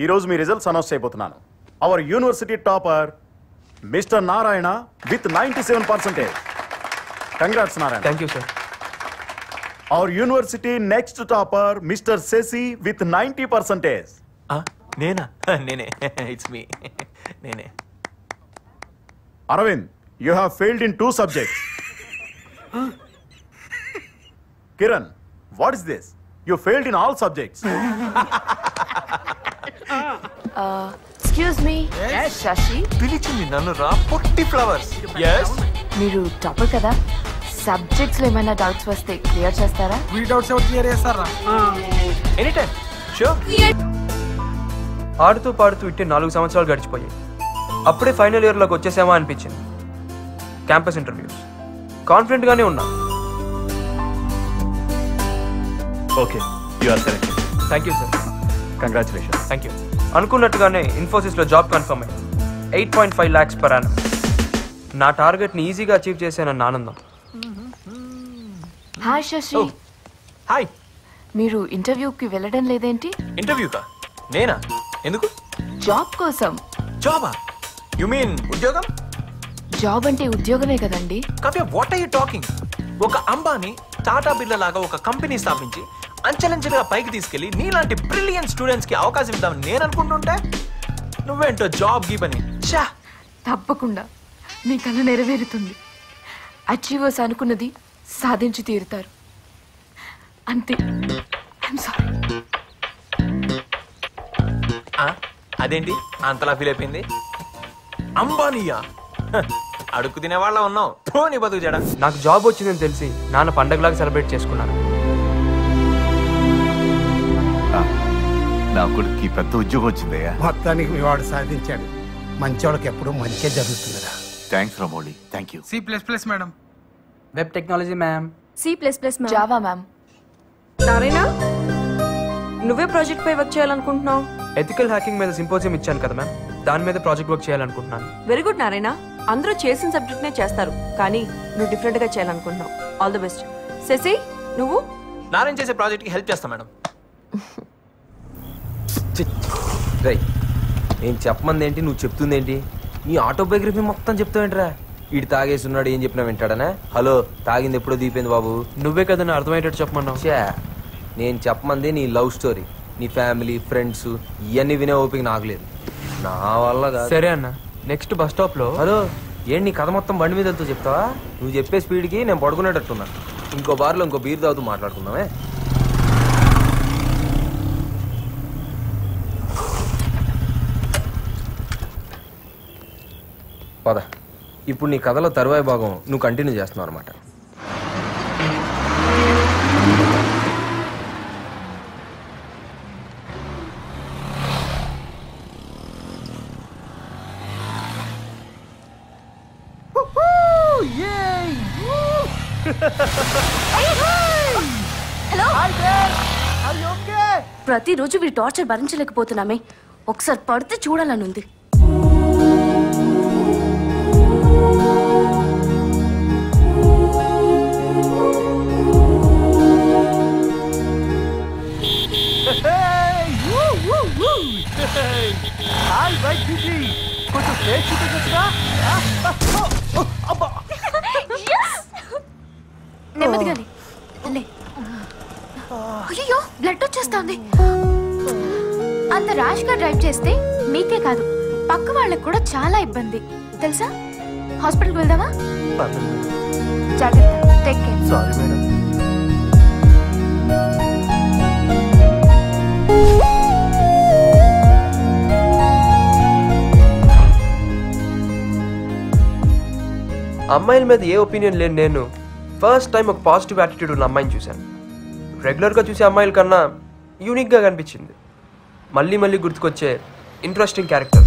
ఈ రోజు మీ రిజల్ట్స్ అనౌన్స్ చేయబోతున్నాను. Our university topper mister Narayana with 97%. Congrats Narayana. Thank you sir. Our university next topper mister Shashi with 90%. నేనా? నేనే. It's me. నేనే. Arvind, you have failed in 2 subjects. Kiran, what is this? You failed in all subjects. Excuse me. Yes. Shashi. పిలిచింది నన్ను రా పొట్టి flowers. yes మీరు topper కదా, subjects లో ఏమైనా డౌట్స్ వస్తే క్లియర్ చేస్తారా? మీ డౌట్స్ ఎవరు క్లియర్ చేస్తారా? Any time. షూర్. ఆడుతూ పాడుతూ ఇట్టే 4 సంవత్సరాలు గడిచిపోయాయి. అప్పుడే ఫైనల్ ఇయర్లోకి వచ్చేసామా అనిపించింది. క్యాంపస్ ఇంటర్వ్యూస్ కాన్ఫిడెంట్గానే ఉన్నా. Okay, you are selected. Thank you sir. Congratulations. Thank you. అనుకున్నట్టుగానే ఇన్ఫోసిస్లో జాబ్ కన్ఫర్మ్ అయింది. 8.5 lakhs per annum. నా టార్గెట్ని ఈజీగా అచీవ్ చేశానన్న ఆనందం. హాయ్ శశి. హాయ్. మీరు ఇంటర్వ్యూకి వెళ్ళడం లేదేంటి? ఇంటర్వ్యూకా? నేనా? ఎందుకు? జాబ్ కోసం. జాబా? యు మీన్ ఉద్యోగం? జాబ్ అంటే ఉద్యోగమే కదండి. Kavya, what are you talking? ఒక అంబానీ టాటా బిర్లా లాగా ఒక కంపెనీ స్థాపించి అంచెలంచెలుగా పైకి తీసుకెళ్లి నీలాంటి బ్రిలియంట్ స్టూడెంట్స్ కి అవకాశం ఇద్దామని నేను అనుకుంటుంటే నువ్వేంటో జాబ్ గీబని. తప్పకుండా మీ కళ నెరవేరుతుంది. అచీవర్స్ అనుకున్నది సాధించి తీరుతారు. అంతే. I'm sorry. అదేంటి అంతలా ఫీల్ అయిపోయింది? అంబానీయా? అడుక్కు తినేవాళ్ళ ఉన్నావు. నీ బతుకు జడ. నాకు జాబ్ వచ్చిందని తెలిసి నాన్న పండగలాగా సెలబ్రేట్ చేసుకున్నాను. నా కొడుకు పెద్ద ఉద్యోగం వచ్చిందయ్యా. మొత్తానికి మీ వాడు సాధించాడు. మంచోళ్ళకి ఎప్పుడు మంచిగా జరుగుతుందిరా. Thanks Ramoli. Thank you. C++ madam. Web technology ma'am. C++ Java ma'am. Narayana, నువ్వే ప్రాజెక్ట్ పై వర్క్ చేయాలనుకుంటున్నావు? ఎథికల్ హ్యాకింగ్ మీద సింపోజియం ఇచ్చాను కదా మ్యామ్, దాని మీద ప్రాజెక్ట్ వర్క్ చేయాలనుకుంటున్నాను. Very good Narayana. అందరూ చేసిన సబ్జెక్ట్ నే చేస్తారు, కానీ నువ్వు డిఫరెంట్ గా చేయాలనుకుంటున్నావు. All the best. శశి, నువ్వు? నారాయణ చేసే ప్రాజెక్ట్ కి హెల్ప్ చేస్తా మేడం. నేను చెప్పమంది ఏంటి, నువ్వు చెప్తుంది ఏంటి? నీ ఆటోబయోగ్రఫీ మొత్తం చెప్తావేంట్రా? వీడు తాగేస్తున్నాడు, ఏం చెప్పినా వింటాడనా? హలో, తాగింది ఎప్పుడో దీపోయింది బాబు. నువ్వే కదా నా అర్థమయ్యేటట్టు చెప్పమన్నావు. నేను చెప్పమంది నీ లవ్ స్టోరీ, నీ ఫ్యామిలీ, ఫ్రెండ్స్, ఇవన్నీ వినే ఓపిక నాకు లేదు. నా వల్ల కాదు. సరే అన్న, నెక్స్ట్ బస్ స్టాప్ లో. హలో, ఏంటి నీ కథ మొత్తం బండి మీద వెళ్తూ చెప్తావా? నువ్వు చెప్పే స్పీడ్కి నేను పడుకునేటట్టున్నా. ఇంకో బార్లో ఇంకో బీర్ తాగుతూ మాట్లాడుకుందామే. పద. ఇప్పుడు నీ కథలో తరువాయి భాగం నువ్వు కంటిన్యూ చేస్తున్నావు అనమాట. ప్రతిరోజు వీడి టార్చర్ భరించలేకపోతున్నామే. ఒకసారి పడితే చూడాలని ఉంది. నెమ్మదిగానే. అయ్యో, బ్లడ్ వచ్చేస్తుంది. అంత ర్యాష్ గా డ్రైవ్ చేస్తే మీకే కాదు, పక్క వాళ్ళకి కూడా చాలా ఇబ్బంది తెలుసా. హాస్పిటల్కి వెళ్దామా? జాగ్రత్త. Take care. Sorry madam. అమ్మాయిల మీద ఏ ఒపీనియన్ లేని నేను ఫస్ట్ టైం ఒక పాజిటివ్ యాటిట్యూడ్ ఉన్న అమ్మాయిని చూశాను. రెగ్యులర్గా చూసే అమ్మాయిల కన్నా యూనిక్గా కనిపించింది. మళ్ళీ మళ్ళీ గుర్తుకొచ్చే ఇంట్రెస్టింగ్ క్యారెక్టర్.